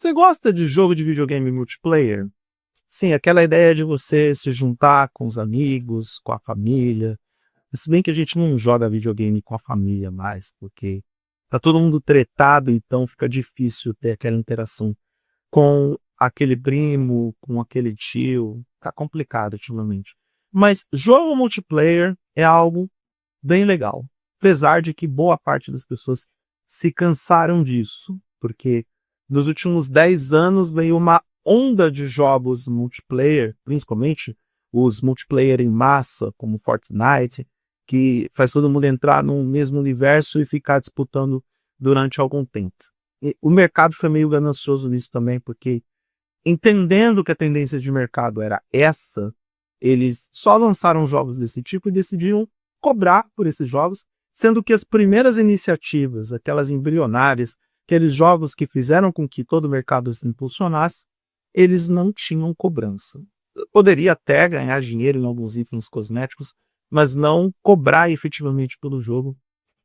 Você gosta de jogo de videogame multiplayer? Sim, aquela ideia de você se juntar com os amigos, com a família. Se bem que a gente não joga videogame com a família mais, porque tá todo mundo tretado, então fica difícil ter aquela interação com aquele primo, com aquele tio. Tá complicado ultimamente. Mas jogo multiplayer é algo bem legal. Apesar de que boa parte das pessoas se cansaram disso, porque nos últimos 10 anos veio uma onda de jogos multiplayer, principalmente os multiplayer em massa, como Fortnite, que faz todo mundo entrar no mesmo universo e ficar disputando durante algum tempo. E o mercado foi meio ganancioso nisso também, porque entendendo que a tendência de mercado era essa, eles só lançaram jogos desse tipo e decidiram cobrar por esses jogos, sendo que as primeiras iniciativas, aquelas embrionárias, aqueles jogos que fizeram com que todo o mercado se impulsionasse, eles não tinham cobrança. Poderia até ganhar dinheiro em alguns itens cosméticos, mas não cobrar efetivamente pelo jogo,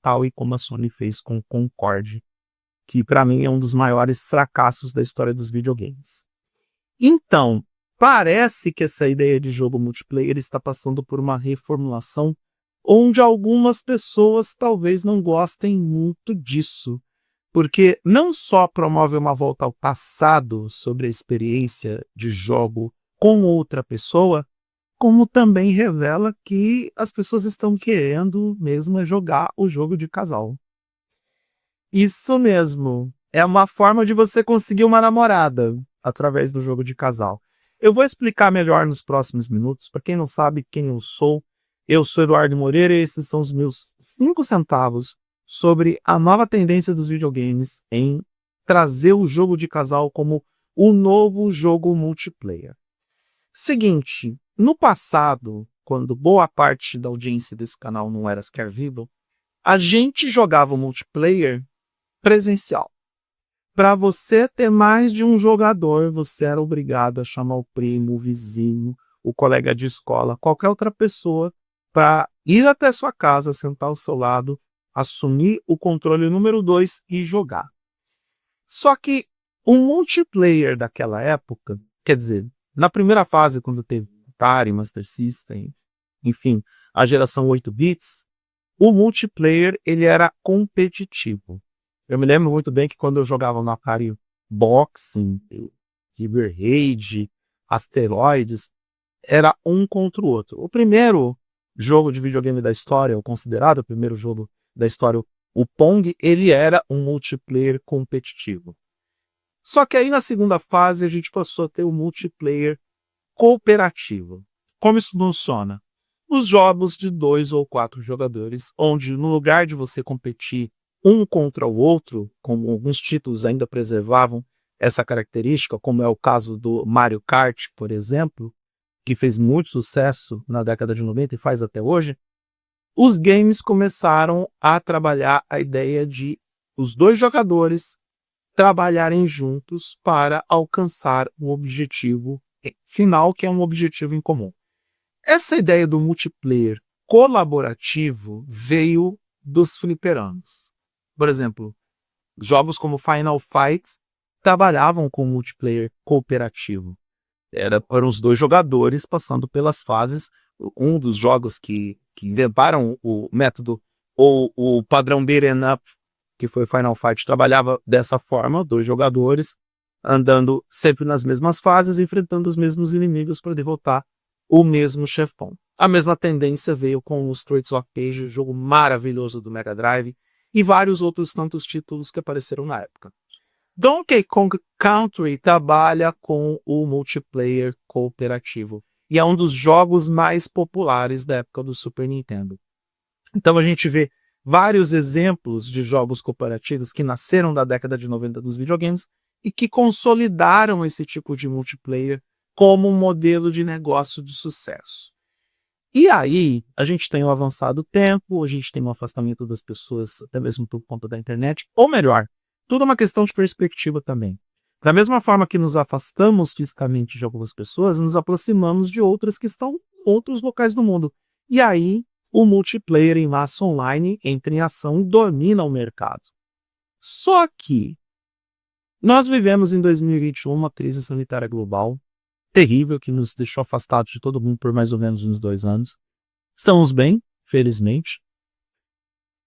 tal e como a Sony fez com Concorde, que para mim é um dos maiores fracassos da história dos videogames. Então, parece que essa ideia de jogo multiplayer está passando por uma reformulação onde algumas pessoas talvez não gostem muito disso, porque não só promove uma volta ao passado sobre a experiência de jogo com outra pessoa, como também revela que as pessoas estão querendo mesmo jogar o jogo de casal. Isso mesmo. É uma forma de você conseguir uma namorada através do jogo de casal. Eu vou explicar melhor nos próximos minutos. Para quem não sabe quem eu sou Eduardo Moreira e esses são os meus 5 centavos sobre a nova tendência dos videogames em trazer o jogo de casal como o novo jogo multiplayer. Seguinte, no passado, quando boa parte da audiência desse canal não era sequer viva, a gente jogava o multiplayer presencial. Para você ter mais de um jogador, você era obrigado a chamar o primo, o vizinho, o colega de escola, qualquer outra pessoa para ir até sua casa, sentar ao seu lado, assumir o controle número 2 e jogar. Só que o multiplayer daquela época, quer dizer, na primeira fase, quando teve Atari, Master System, enfim, a geração 8 bits, o multiplayer ele era competitivo. Eu me lembro muito bem que quando eu jogava no Atari Boxing, River Raid, Asteroids, era um contra o outro. O primeiro jogo de videogame da história, o considerado o primeiro jogo da história, o Pong, ele era um multiplayer competitivo. Só que aí na segunda fase a gente passou a ter o multiplayer cooperativo. Como isso funciona? Os jogos de 2 ou 4 jogadores, onde no lugar de você competir um contra o outro, como alguns títulos ainda preservavam essa característica, como é o caso do Mario Kart, por exemplo, que fez muito sucesso na década de 90 e faz até hoje, os games começaram a trabalhar a ideia de os dois jogadores trabalharem juntos para alcançar um objetivo final, que é um objetivo em comum. Essa ideia do multiplayer colaborativo veio dos fliperamas. Por exemplo, jogos como Final Fight trabalhavam com multiplayer cooperativo. Era para os dois jogadores passando pelas fases. Um dos jogos que inventaram o método ou o padrão beat'em up, que foi Final Fight, trabalhava dessa forma, 2 jogadores andando sempre nas mesmas fases, enfrentando os mesmos inimigos para derrotar o mesmo chefão. A mesma tendência veio com o Streets of Rage, jogo maravilhoso do Mega Drive, e vários outros tantos títulos que apareceram na época. Donkey Kong Country trabalha com o multiplayer cooperativo e é um dos jogos mais populares da época do Super Nintendo. Então a gente vê vários exemplos de jogos cooperativos que nasceram da década de 90 dos videogames e que consolidaram esse tipo de multiplayer como um modelo de negócio de sucesso. E aí, a gente tem o avançado tempo, a gente tem o afastamento das pessoas, até mesmo por conta da internet, ou melhor, tudo é uma questão de perspectiva também. Da mesma forma que nos afastamos fisicamente de algumas pessoas, nos aproximamos de outras que estão em outros locais do mundo. E aí, o multiplayer em massa online entra em ação e domina o mercado. Só que Nós vivemos em 2021 uma crise sanitária global terrível que nos deixou afastados de todo mundo por mais ou menos uns 2 anos. Estamos bem, felizmente.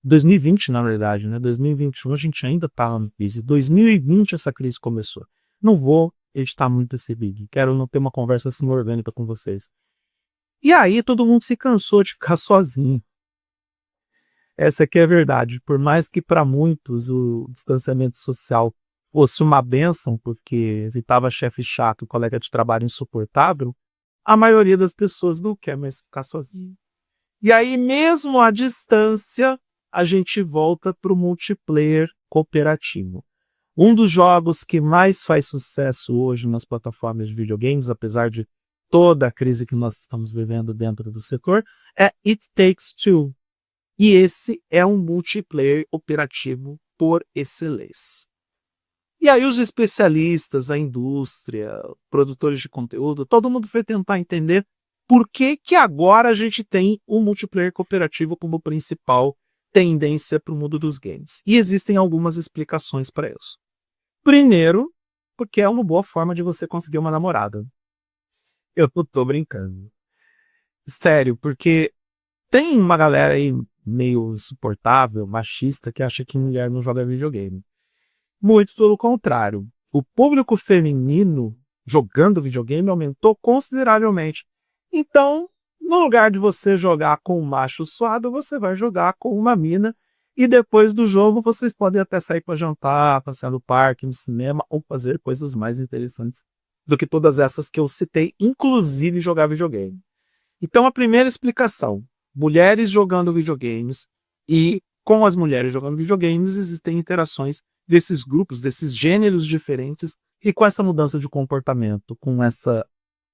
2020, na verdade, né? 2021 a gente ainda está na crise. 2020 essa crise começou. Não vou editar muito esse vídeo. Quero não ter uma conversa assim orgânica com vocês. E aí todo mundo se cansou de ficar sozinho. Essa aqui é a verdade. Por mais que para muitos o distanciamento social fosse uma bênção, porque evitava chefe chato, colega de trabalho insuportável, a maioria das pessoas não quer mais ficar sozinho. E aí, mesmo à distância, a gente volta para o multiplayer cooperativo. Um dos jogos que mais faz sucesso hoje nas plataformas de videogames, apesar de toda a crise que nós estamos vivendo dentro do setor, é It Takes Two. E esse é um multiplayer cooperativo por excelência. E aí os especialistas, a indústria, produtores de conteúdo, todo mundo foi tentar entender por que que agora a gente tem o multiplayer cooperativo como principal tendência para o mundo dos games. E existem algumas explicações para isso. Primeiro, porque é uma boa forma de você conseguir uma namorada. Eu não tô brincando. Sério, porque tem uma galera aí meio insuportável, machista, que acha que mulher não joga videogame. Muito pelo contrário. O público feminino jogando videogame aumentou consideravelmente. Então, no lugar de você jogar com um macho suado, você vai jogar com uma mina. E depois do jogo, vocês podem até sair para jantar, passear no parque, no cinema, ou fazer coisas mais interessantes do que todas essas que eu citei, inclusive jogar videogame. Então, a primeira explicação: mulheres jogando videogames, e com as mulheres jogando videogames existem interações desses grupos, desses gêneros diferentes, e com essa mudança de comportamento, com essa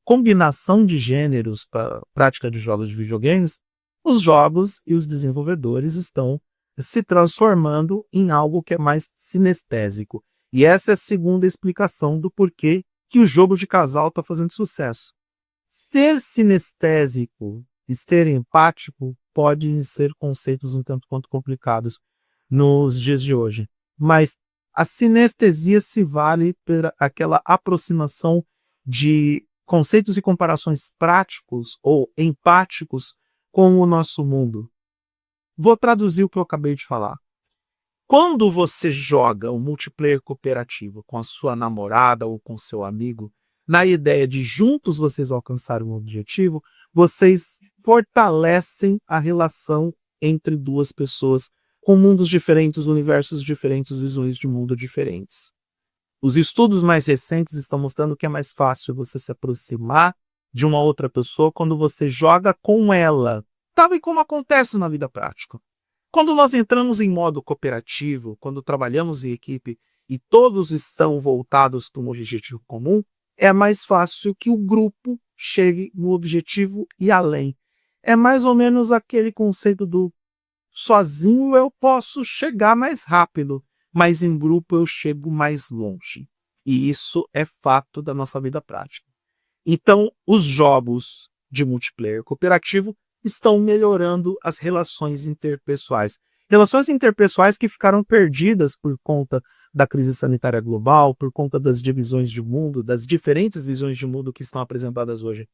combinação de gêneros para a prática de jogos de videogames, os jogos e os desenvolvedores estão se transformando em algo que é mais sinestésico. E essa é a segunda explicação do porquê que o jogo de casal está fazendo sucesso. Ser sinestésico e ser empático podem ser conceitos um tanto quanto complicados nos dias de hoje. Mas a sinestesia se vale por aquela aproximação de conceitos e comparações práticos ou empáticos com o nosso mundo. Vou traduzir o que eu acabei de falar. Quando você joga um multiplayer cooperativo com a sua namorada ou com seu amigo, na ideia de juntos vocês alcançarem um objetivo, vocês fortalecem a relação entre duas pessoas com mundos diferentes, universos diferentes, visões de mundo diferentes. Os estudos mais recentes estão mostrando que é mais fácil você se aproximar de uma outra pessoa quando você joga com ela, tal e como acontece na vida prática. Quando nós entramos em modo cooperativo, quando trabalhamos em equipe e todos estão voltados para um objetivo comum, é mais fácil que o grupo chegue no objetivo e além. É mais ou menos aquele conceito do sozinho eu posso chegar mais rápido, mas em grupo eu chego mais longe. E isso é fato da nossa vida prática. Então, os jogos de multiplayer cooperativo estão melhorando as relações interpessoais. Relações interpessoais que ficaram perdidas por conta da crise sanitária global, por conta das divisões de mundo, das diferentes visões de mundo que estão apresentadas hoje.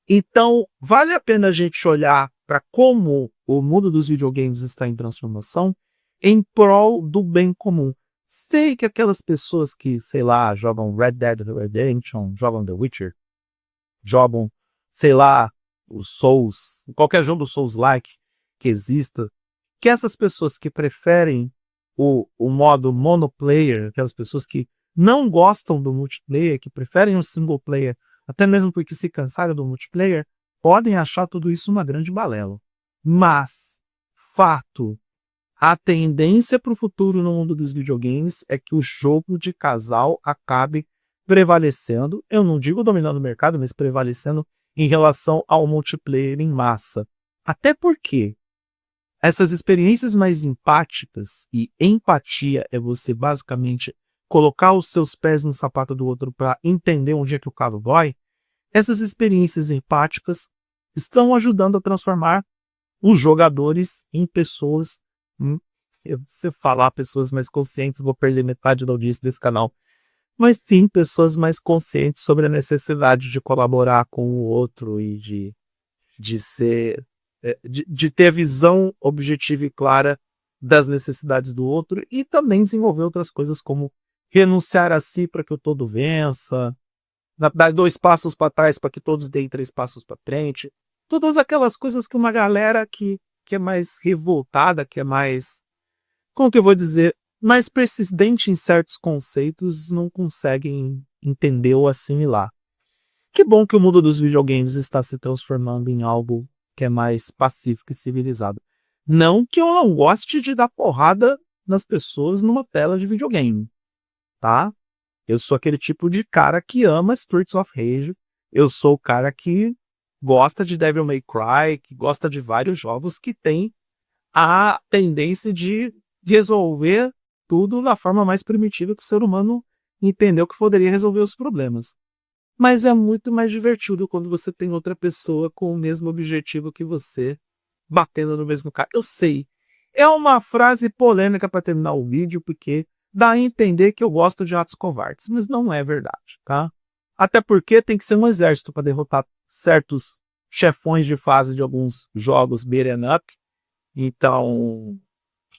Então, vale a pena a gente olhar para como o mundo dos videogames está em transformação em prol do bem comum. Sei que aquelas pessoas que, sei lá, jogam Red Dead Redemption, jogam The Witcher, jogam, sei lá, os Souls, qualquer jogo Souls-like que exista, que essas pessoas que preferem o modo monoplayer, aquelas pessoas que não gostam do multiplayer, que preferem o single player, até mesmo porque se cansaram do multiplayer, podem achar tudo isso uma grande balela. Mas, fato, a tendência para o futuro no mundo dos videogames é que o jogo de casal acabe prevalecendo, eu não digo dominando o mercado, mas prevalecendo em relação ao multiplayer em massa. Até porque essas experiências mais empáticas, e empatia é você basicamente colocar os seus pés no sapato do outro para entender onde é que o cabo dói, essas experiências empáticas estão ajudando a transformar os jogadores em pessoas, se eu falar pessoas mais conscientes, vou perder metade da audiência desse canal. mas sim pessoas mais conscientes sobre a necessidade de colaborar com o outro e de ser, de ter a visão objetiva e clara das necessidades do outro e também desenvolver outras coisas como renunciar a si para que o todo vença, dar 2 passos para trás para que todos deem 3 passos para frente. Todas aquelas coisas que uma galera que é mais revoltada, que é mais, como que eu vou dizer, mais persistente em certos conceitos, não conseguem entender ou assimilar. Que bom que o mundo dos videogames está se transformando em algo que é mais pacífico e civilizado. Não que eu não goste de dar porrada nas pessoas numa tela de videogame, tá? Eu sou aquele tipo de cara que ama Streets of Rage. Eu sou o cara que gosta de Devil May Cry, que gosta de vários jogos que tem a tendência de resolver tudo da forma mais primitiva que o ser humano entendeu que poderia resolver os problemas. Mas é muito mais divertido quando você tem outra pessoa com o mesmo objetivo que você, batendo no mesmo cara. Eu sei, é uma frase polêmica para terminar o vídeo, porque dá a entender que eu gosto de atos covardes, mas não é verdade, tá? Até porque tem que ser um exército para derrotar certos chefões de fase de alguns jogos beat'em up. Então,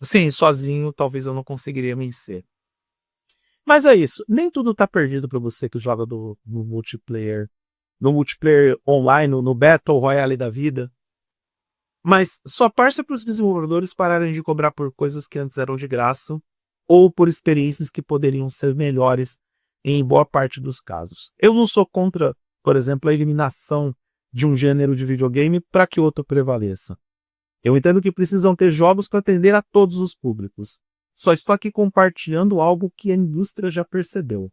sim, sozinho talvez eu não conseguiria vencer. Mas é isso, nem tudo tá perdido para você que joga no multiplayer online, no Battle Royale da vida. Mas só parça para os desenvolvedores pararem de cobrar por coisas que antes eram de graça, ou por experiências que poderiam ser melhores em boa parte dos casos. Eu não sou contra, por exemplo, a eliminação de um gênero de videogame para que outro prevaleça. Eu entendo que precisam ter jogos para atender a todos os públicos. Só estou aqui compartilhando algo que a indústria já percebeu.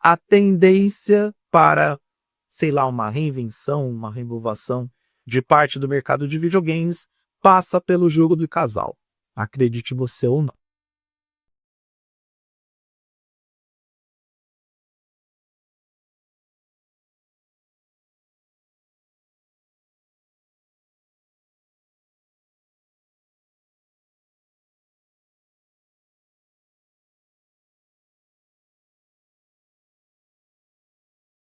A tendência para, sei lá, uma reinvenção, uma renovação de parte do mercado de videogames passa pelo jogo do casal. Acredite você ou não.